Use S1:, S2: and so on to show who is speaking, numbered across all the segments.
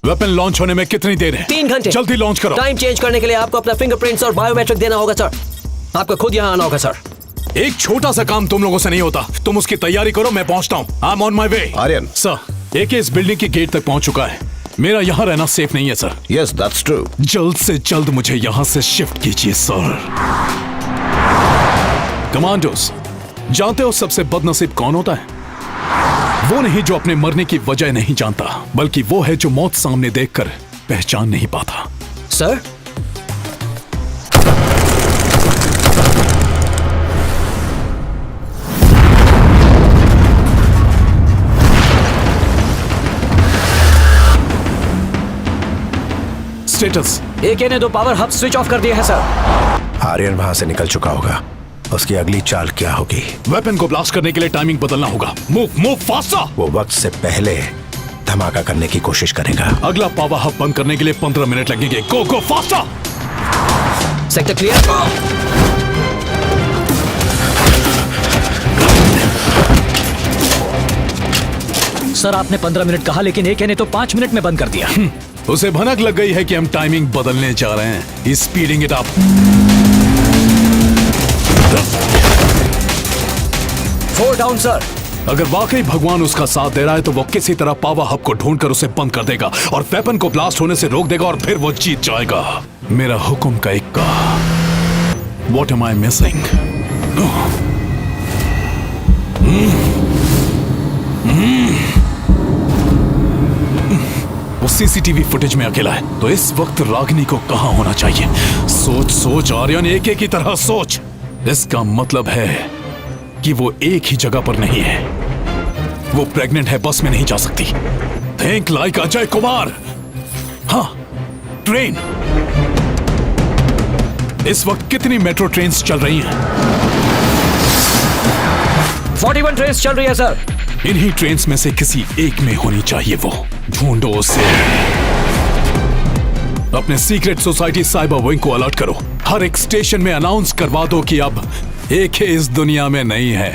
S1: Weapon launch होने में कितनी देर है?
S2: 3 घंटे।
S1: जल्दी लॉन्च करो।
S2: टाइम चेंज करने के लिए आपको अपना फिंगरप्रिंट्स और बायोमेट्रिक देना होगा सर। आपको खुद यहाँ आना होगा सर।
S1: एक छोटा सा काम तुम लोगों से नहीं होता। तुम उसकी तैयारी करो, मैं पहुंचता हूँ। I am on my way.
S3: Aryan
S1: sir, एके इस बिल्डिंग की गेट तक पहुंच चुका है। मेरा यहाँ रहना सेफ नहीं है सर।
S3: Yes that's true.
S1: जल्द से जल्द मुझे यहाँ से शिफ्ट कीजिए सर। कमांडोस, जानते हो सबसे बदनसीब कौन होता है? वो नहीं जो अपने मरने की वजह नहीं जानता, बल्कि वो है जो मौत सामने देखकर पहचान नहीं पाता।
S2: सर,
S1: स्टेटस,
S2: एके ने 2 पावर हब स्विच ऑफ कर दिए हैं सर।
S3: आर्यन वहां से निकल चुका होगा। उसकी अगली चाल क्या होगी?
S1: वेपन को ब्लास्ट करने के लिए टाइमिंग बदलना होगा। Move faster.
S3: वो वक्त से पहले धमाका करने की कोशिश करेगा।
S1: अगला पावर हब बंद करने के लिए 15 मिनट लगेंगे। गो फास्टर।
S2: Sector clear. सर, आपने 15 मिनट कहा, लेकिन एके ने तो 5 मिनट में बंद कर दिया।
S1: उसे भनक लग गई है कि हम टाइमिंग बदलने जा रहे हैं। Speeding it up.
S2: 4 down sir.
S1: अगर वाकई भगवान उसका साथ दे रहा है तो वो किसी तरह पावर हब को ढूंढकर उसे बंद कर देगा और वेपन को ब्लास्ट होने से रोक देगा और फिर वो जीत जाएगा। मेरा हुक्म का इक्का। What am I missing? वो सीसीटीवी फुटेज में अकेला है, तो इस वक्त रागिनी को कहां होना चाहिए? सोच आर्यन, एक की तरह सोच। इसका मतलब है कि वो एक ही जगह पर नहीं है। वो प्रेग्नेंट है, बस में नहीं जा सकती। Think like Ajay Kumar. हाँ, ट्रेन। इस वक्त कितनी मेट्रो ट्रेन्स चल रही हैं?
S2: 41 ट्रेन्स चल रही है सर।
S1: इन्हीं ट्रेन्स में से किसी एक में होनी चाहिए वो। ढूंढो उसे। अपने सीक्रेट सोसाइटी साइबर विंग को अलर्ट करो। हर एक स्टेशन में अनाउंस करवा दो कि अब एके इस दुनिया में नहीं है।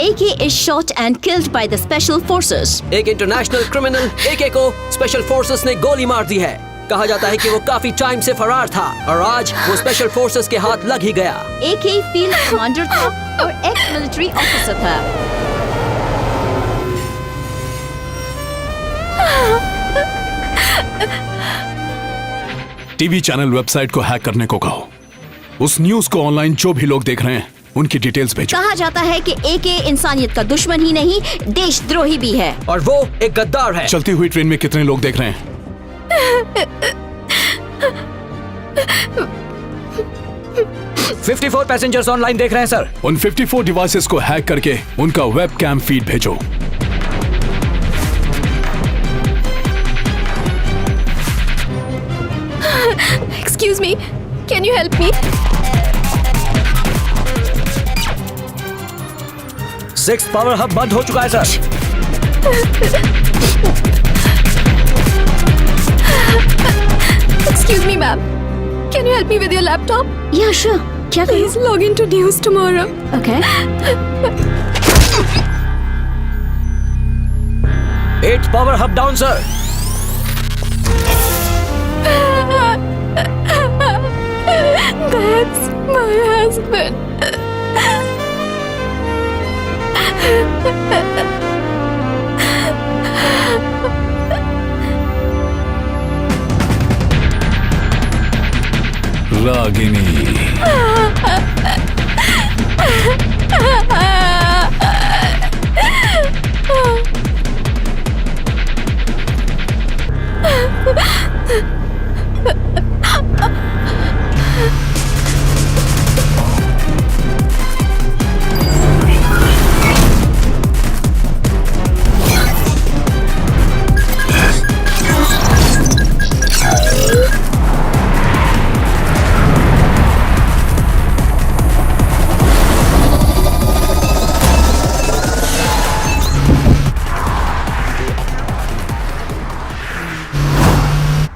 S4: AK is shot and killed by the special forces.
S2: एक इंटरनेशनल क्रिमिनल एके को स्पेशल फोर्सेस ने गोली मार दी है। कहा जाता है कि वो काफी टाइम से फरार था और आज वो स्पेशल फोर्सेस के हाथ लग ही गया।
S4: AK फील्ड कमांडर था और एक्स मिलिट्री ऑफिसर था।
S1: टीवी चैनल वेबसाइट को हैक करने को कहो। उस न्यूज को ऑनलाइन जो भी लोग देख रहे हैं उनकी डिटेल्स भेजो।
S4: कहा जाता है कि AK इंसानियत का दुश्मन ही नहीं, देशद्रोही भी है
S2: और वो एक गद्दार है।
S1: चलती हुई ट्रेन में कितने लोग देख रहे हैं?
S2: 54 पैसेंजर्स ऑनलाइन देख रहे हैं सर।
S1: उन 54 डिवाइसेस को हैक करके उनका वेबकैम फीड भेजो।
S4: Excuse me, can you help me?
S2: 6th power hub बंद हो चुका है sir.
S5: Excuse me, ma'am. Can you help me with your laptop?
S4: Yeah, sure. क्या करूं?
S5: Please log into news tomorrow.
S4: Okay.
S2: 8th power hub down sir.
S5: That's my husband.
S1: Ragini.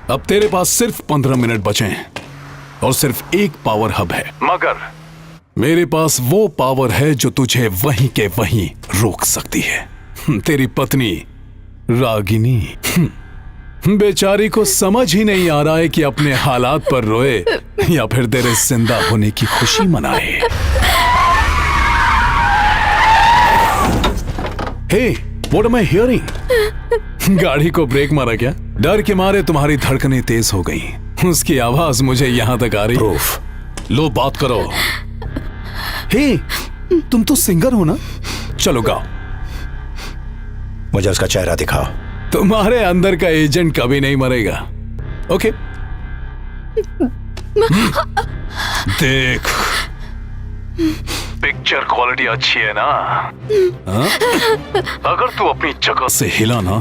S1: अब तेरे पास सिर्फ 15 minute बचे हैं और सिर्फ एक पावर हब है, मगर मेरे पास वो पावर है जो तुझे वहीं के वहीं रोक सकती है। तेरी पत्नी रागिनी, बेचारी को समझ ही नहीं आ रहा है कि अपने हालात पर रोए या फिर तेरे जिंदा होने की खुशी मनाए। हे, व्हाट एम आई हियरिंग? गाड़ी को ब्रेक मारा क्या? डर के मारे तुम्हारी धड़कनें तेज हो गई। उसकी आवाज मुझे यहां तक आ रही।
S3: प्रूफ।
S1: लो बात करो। हे, तुम तो सिंगर हो ना? चलो गाओ।
S3: मुझे उसका चेहरा दिखाओ।
S1: तुम्हारे अंदर का एजेंट कभी नहीं मरेगा। ओके, देख, पिक्चर क्वालिटी अच्छी है ना? हाँ? अगर तू अपनी जगह से हिला ना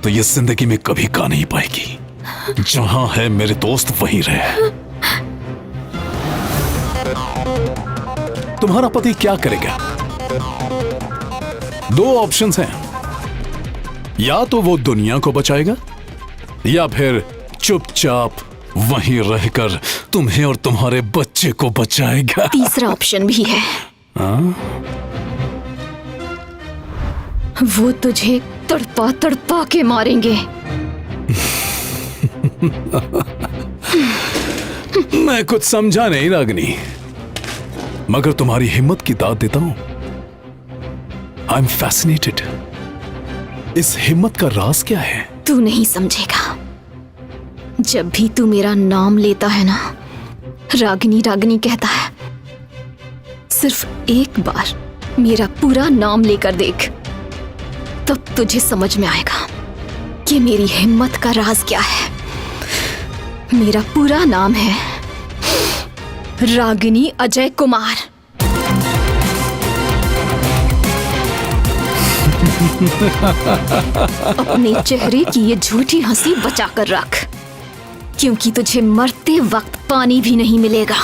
S1: तो ये जिंदगी में कभी गा नहीं पाएगी। जहां है मेरे दोस्त वहीं रहे। तुम्हारा पति क्या करेगा? दो ऑप्शंस हैं, या तो वो दुनिया को बचाएगा या फिर चुपचाप वहीं रहकर तुम्हें और तुम्हारे बच्चे को बचाएगा।
S5: तीसरा ऑप्शन भी है। वो तुझे तड़पा तड़पा के मारेंगे।
S1: मैं कुछ समझा नहीं रागिनी, मगर तुम्हारी हिम्मत की दाद देता हूं। I am fascinated. इस हिम्मत का राज क्या है?
S5: तू नहीं समझेगा। जब भी तू मेरा नाम लेता है ना, रागिनी रागिनी कहता है, सिर्फ एक बार मेरा पूरा नाम लेकर देख, तब तुझे समझ में आएगा कि मेरी हिम्मत का राज क्या है। मेरा पूरा नाम है रागिनी अजय कुमार। अपने चेहरे की ये झूठी हंसी बचा कर रख, क्योंकि तुझे मरते वक्त पानी भी नहीं मिलेगा।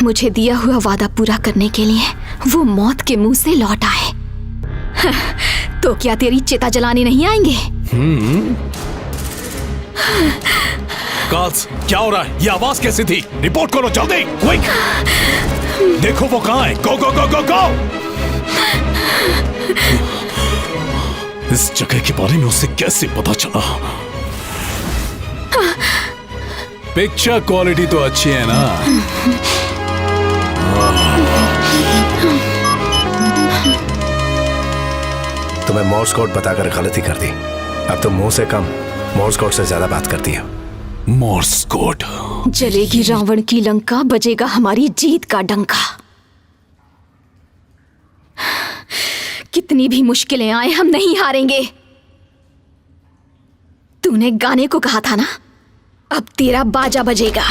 S5: मुझे दिया हुआ वादा पूरा करने के लिए वो मौत के मुंह से लौट आए। तो क्या तेरी चिता जलाने नहीं आएंगे?
S1: काज, क्या हो रहा है? ये आवाज कैसी थी? रिपोर्ट करो जल्दी, क्विक। देखो वो कहां है। गो गो गो गो गो। इस जगह के बारे में उसे कैसे पता चला? पिक्चर क्वालिटी तो अच्छी है ना?
S3: तुम्हें मोर्स कोड बताकर गलती कर दी। अब तुम मुंह से कम मोर्स कोड से ज्यादा बात करती हो।
S1: Morse code.
S5: जलेगी रावण की लंका, बजेगा हमारी जीत का डंका। कितनी भी मुश्किलें आए, हम नहीं हारेंगे। तूने गाने को कहा था ना, अब तेरा बाजा बजेगा।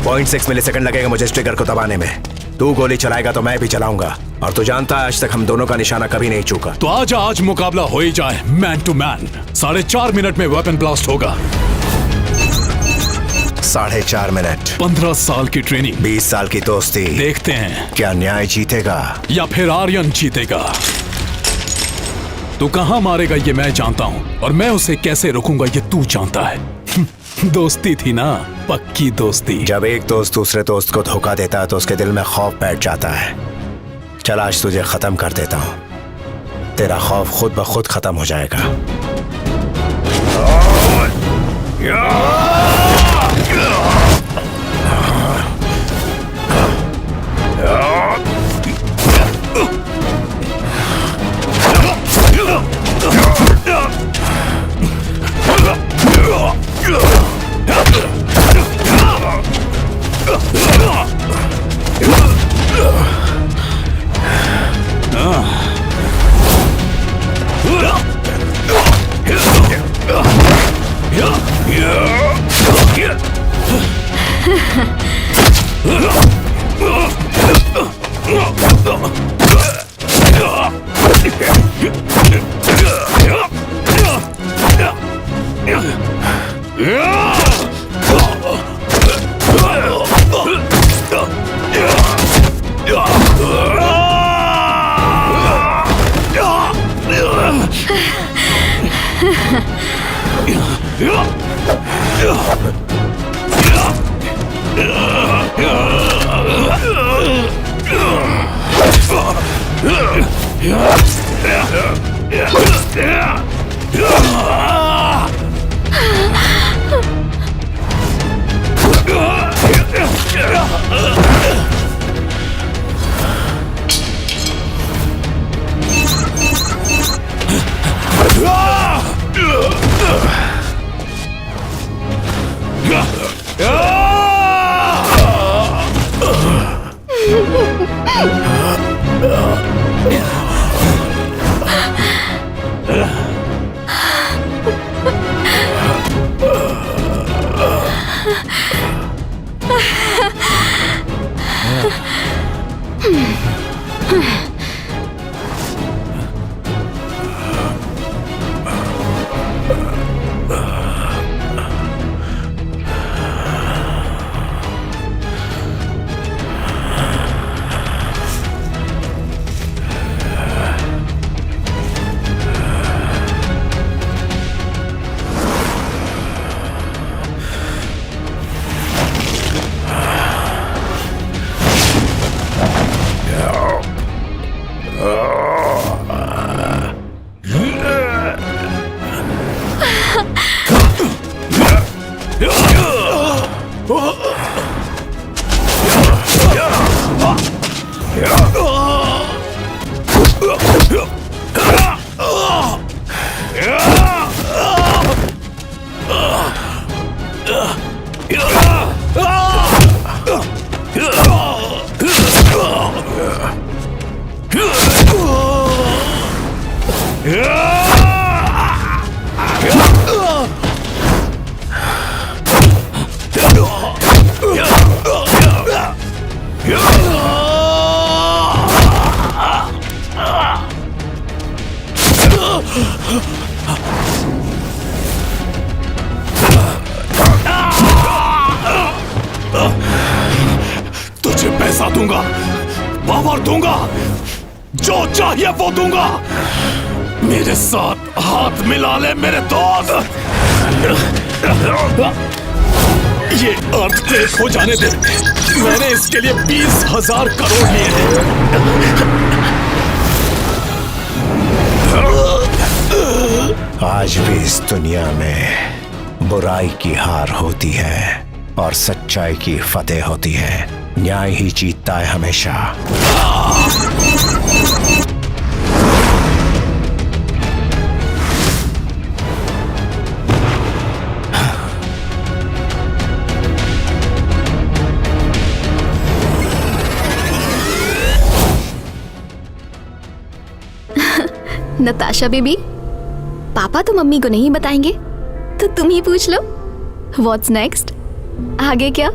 S3: पॉइंट 6 मिलीसेकंड लगेगा मुझे इस ट्रिगर को दबाने में। तू गोली चलाएगा तो मैं भी चलाऊंगा, और तू जानता है आज तक हम दोनों का निशाना कभी नहीं चूका।
S1: तो आज मुकाबला हो ही जाए, मैन टू मैन। 4.5 मिनट में वेपन ब्लास्ट होगा।
S3: 4.5 मिनट,
S1: 15 साल की ट्रेनिंग,
S3: 20 साल की दोस्ती।
S1: देखते हैं
S3: क्या न्याय जीतेगा
S1: या फिर आर्यन जीतेगा। तू कहां मारेगा ये मैं जानता हूं, और मैं उसे कैसे रोकूंगा ये तू जानता है। दोस्ती थी ना, पक्की दोस्ती।
S3: जब एक दोस्त दूसरे दोस्त को धोखा देता है तो उसके दिल में खौफ बैठ जाता है। चल आज तुझे खत्म कर देता हूं, तेरा खौफ खुद ब खुद खत्म हो जाएगा।
S1: तुझे पैसा दूंगा, पावर दूंगा, जो चाहिए वो दूंगा। मेरे साथ हाथ मिला ले मेरे दोस्त। ये अर्थक्वेक हो जाने दे, मैंने इसके लिए 20,000 करोड़ लिए हैं।
S3: आज भी इस दुनिया में बुराई की हार होती है और सच्चाई की फतेह होती है। न्याय ही जीतता है हमेशा।
S5: नताशा बेबी, पापा तो मम्मी को नहीं बताएंगे, तो तुम ही पूछ लो, व्हाट्स नेक्स्ट? आगे क्या?